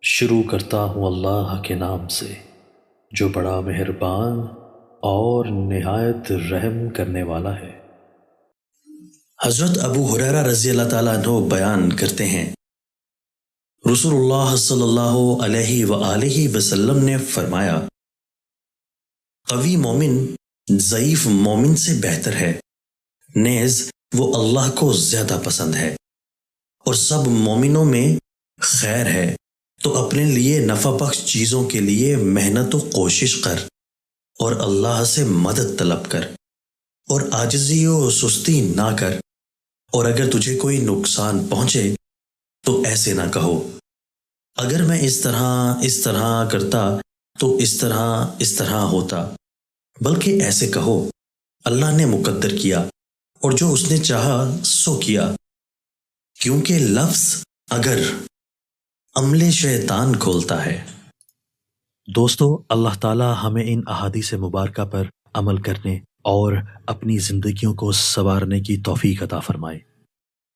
شروع کرتا ہوں اللہ کے نام سے جو بڑا مہربان اور نہایت رحم کرنے والا ہے۔ حضرت ابو ہریرہ رضی اللہ تعالیٰ عنہ بیان کرتے ہیں، رسول اللہ صلی اللہ علیہ وآلہ وسلم نے فرمایا، قوی مومن ضعیف مومن سے بہتر ہے، نیز وہ اللہ کو زیادہ پسند ہے، اور سب مومنوں میں خیر ہے تو اپنے لیے نفع بخش چیزوں کے لیے محنت و کوشش کر اور اللہ سے مدد طلب کر، اور عاجزی و سستی نہ کر، اور اگر تجھے کوئی نقصان پہنچے تو ایسے نہ کہو، اگر میں اس طرح کرتا تو اس طرح ہوتا، بلکہ ایسے کہو، اللہ نے مقدر کیا اور جو اس نے چاہا سو کیا، کیونکہ لفظ اگر عمل شیطان کھولتا ہے۔ دوستو، اللہ تعالی ہمیں ان احادیث مبارکہ پر عمل کرنے اور اپنی زندگیوں کو سنوارنے کی توفیق عطا فرمائے۔